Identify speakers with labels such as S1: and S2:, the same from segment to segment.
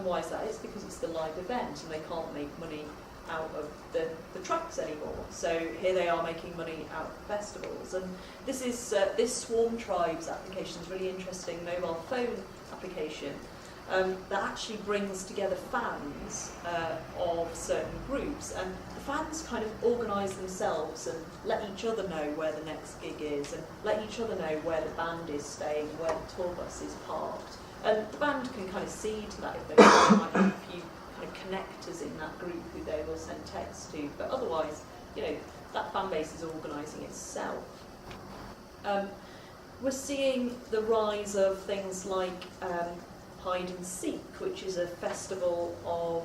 S1: And why is that? It's because it's the live event and they can't make money out of the tracks anymore. So here they are making money out of festivals. And this is this Swarm Tribes application is really interesting mobile phone application that actually brings together fans of certain groups. And the fans kind of organise themselves and let each other know where the next gig is and let each other know where the band is staying, where the tour bus is parked. And the band can kind of see to that if they might have a few kind of connectors in that group who they will send texts to. But otherwise, you know, that fan base is organising itself. We're seeing the rise of things like Hide and Seek, which is a festival of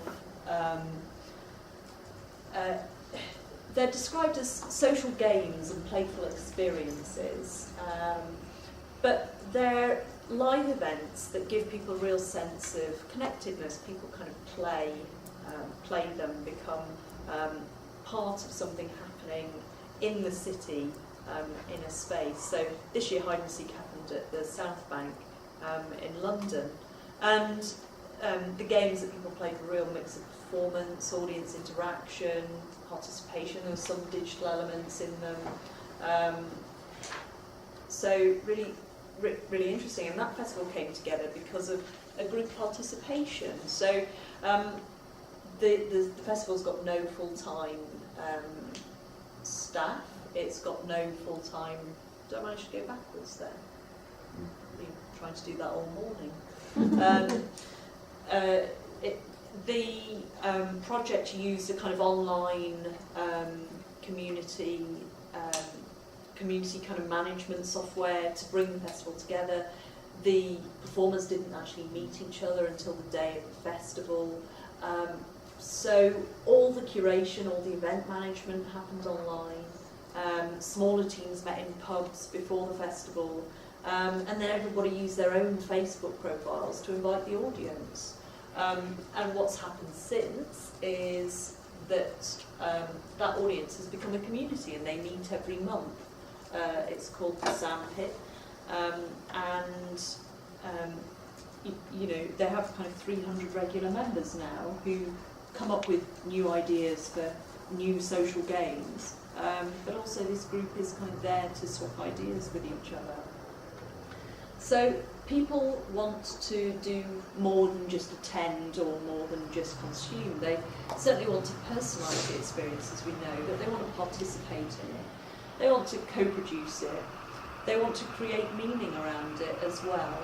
S1: they're described as social games and playful experiences, but they're live events that give people a real sense of connectedness. People kind of play them, become part of something happening in the city, in a space. So this year Hide and Seek happened at the South Bank in London, and the games that people played were a real mix of performance, audience interaction, participation. There were some digital elements in them. So really interesting, and that festival came together because of a group participation. So the festival's got no full-time staff. It's got no full-time. Did I manage to go backwards there? I've been trying to do that all morning. The project used a kind of online community kind of management software to bring the festival together. The performers didn't actually meet each other until the day of the festival. So all the curation, all the event management happened online. Smaller teams met in pubs before the festival. And then everybody used their own Facebook profiles to invite the audience. And what's happened since is that that audience has become a community and they meet every month. It's called the Sandpit, and you know, they have kind of 300 regular members now who come up with new ideas for new social games, but also this group is kind of there to swap ideas with each other. So people want to do more than just attend or more than just consume. They certainly want to personalise the experience, as we know, but they want to participate in it. They want to co-produce it. They want to create meaning around it as well.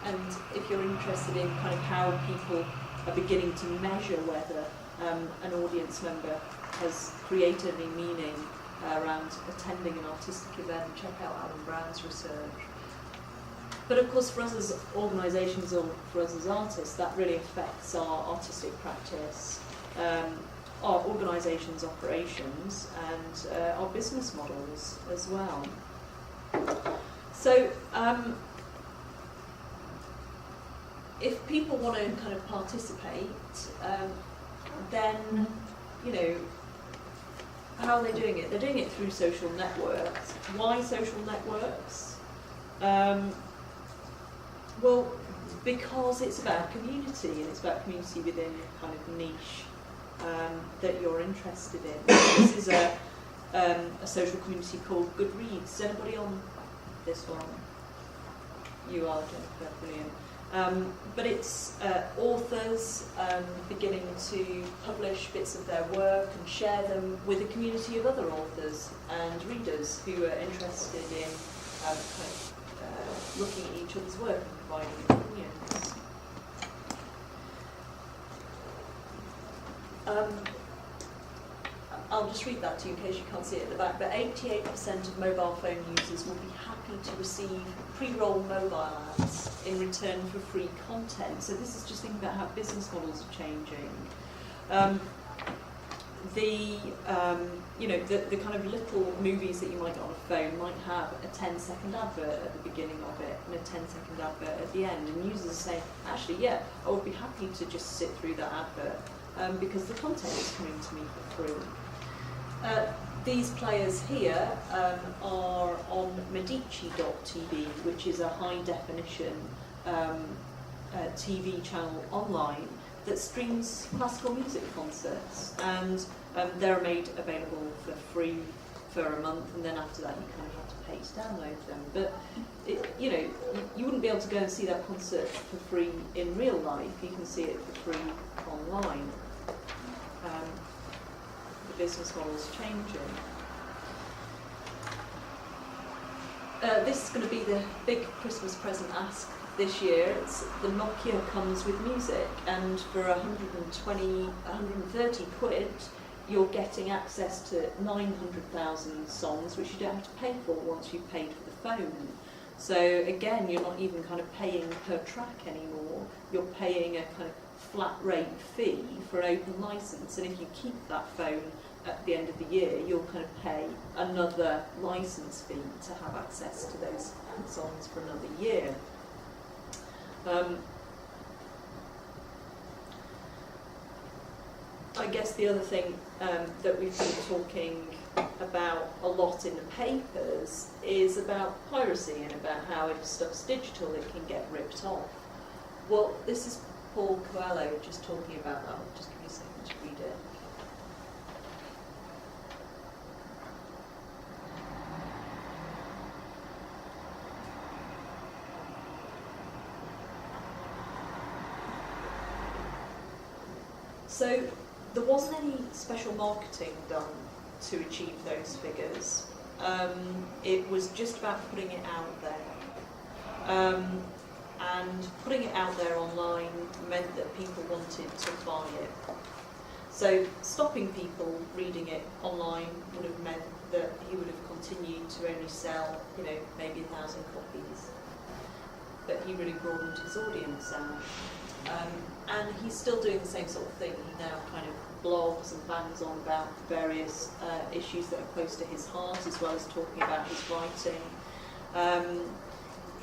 S1: And if you're interested in kind of how people are beginning to measure whether an audience member has created any meaning around attending an artistic event, check out Alan Brown's research. But of course, for us as organisations or for us as artists, that really affects our artistic practice, our organisations' operations, and our business models as well. So, if people want to kind of participate, then, you know, how are they doing it? They're doing it through social networks. Why social networks? Well, because it's about community, and it's about community within a kind of niche that you're interested in. This is a social community called Goodreads. Is anybody on this one? You are, Jennifer, brilliant. But it's authors beginning to publish bits of their work and share them with a community of other authors and readers who are interested in kind of looking at each other's work and providing opinions. I'll just read that to you in case you can't see it at the back, but 88% of mobile phone users will be happy to receive pre-roll mobile ads in return for free content. So this is just thinking about how business models are changing. You know, the kind of little movies that you might get on a phone might have a 10-second advert at the beginning of it and a 10-second advert at the end, and users are saying, actually, yeah, I would be happy to just sit through that advert because the content is coming to me for free. These players here are on Medici.tv, which is a high-definition TV channel online that streams classical music concerts, and they're made available for free for a month, and then after that you kind of have to pay to download them. But you wouldn't be able to go and see that concert for free in real life. You can see it for free online. The business model's changing. This is going to be the big Christmas present ask this year. The Nokia comes with music, and for 130 quid, you're getting access to 900,000 songs, which you don't have to pay for once you've paid for the phone. So again, you're not even kind of paying per track anymore. You're paying a kind of flat rate fee for an open license, and if you keep that phone at the end of the year, you'll kind of pay another license fee to have access to those songs for another year. I guess the other thing that we've been talking about a lot in the papers is about piracy and about how if stuff's digital it can get ripped off. Well, this is Paul Coelho just talking about that. I'll just give you a second to read it. So there wasn't any special marketing done to achieve those figures. It was just about putting it out there. And putting it out there online meant that people wanted to buy it. So stopping people reading it online would have meant that he would have continued to only sell, maybe 1,000 copies. But he really broadened his audience out. And he's still doing the same sort of thing. He now kind of blogs and bangs on about various issues that are close to his heart, as well as talking about his writing.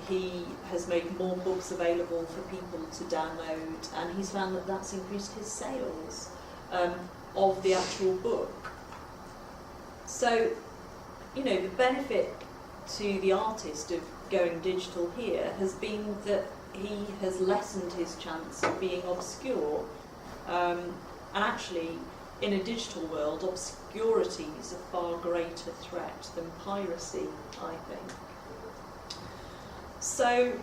S1: He has made more books available for people to download, and he's found that that's increased his sales of the actual book. So, the benefit to the artist of going digital here has been that he has lessened his chance of being obscure. And actually, in a digital world, obscurity is a far greater threat than piracy, I think. So,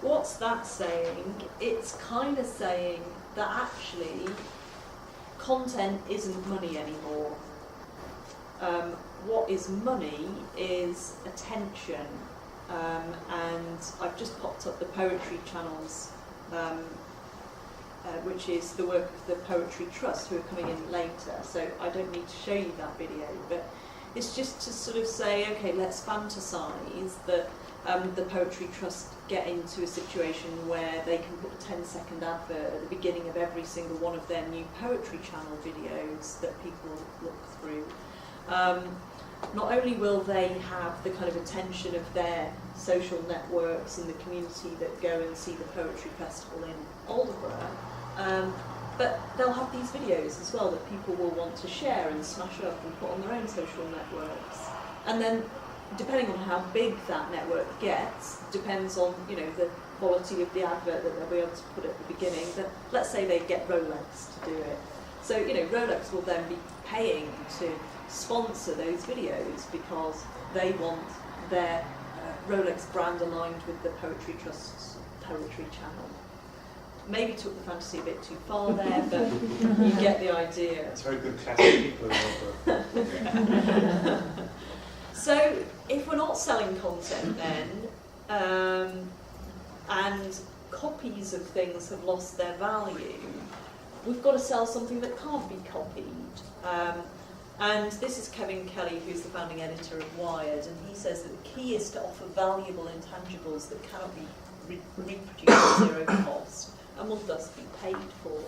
S1: what's that saying? It's kind of saying that actually content isn't money anymore. What is money is attention. And I've just popped up the Poetry Channels, which is the work of the Poetry Trust, who are coming in later, so I don't need to show you that video, but it's just to sort of say, okay, let's fantasize that the Poetry Trust get into a situation where they can put a 10-second advert at the beginning of every single one of their new Poetry Channel videos that people look through. Not only will they have the kind of attention of their social networks and the community that go and see the Poetry Festival in Aldeburgh, but they'll have these videos as well that people will want to share and smash up and put on their own social networks. And then, depending on how big that network gets, depends on the quality of the advert that they'll be able to put at the beginning. But let's say they get Rolex to do it. So Rolex will then be paying to sponsor those videos because they want their Rolex brand aligned with the Poetry Trust's Poetry Channel. Maybe took the fantasy a bit too far there, but you get the idea.
S2: It's very good classic people in
S1: So if we're not selling content then, and copies of things have lost their value, we've got to sell something that can't be copied. And this is Kevin Kelly, who's the founding editor of Wired, and he says that the key is to offer valuable intangibles that cannot be reproduced at zero cost and will thus be paid for.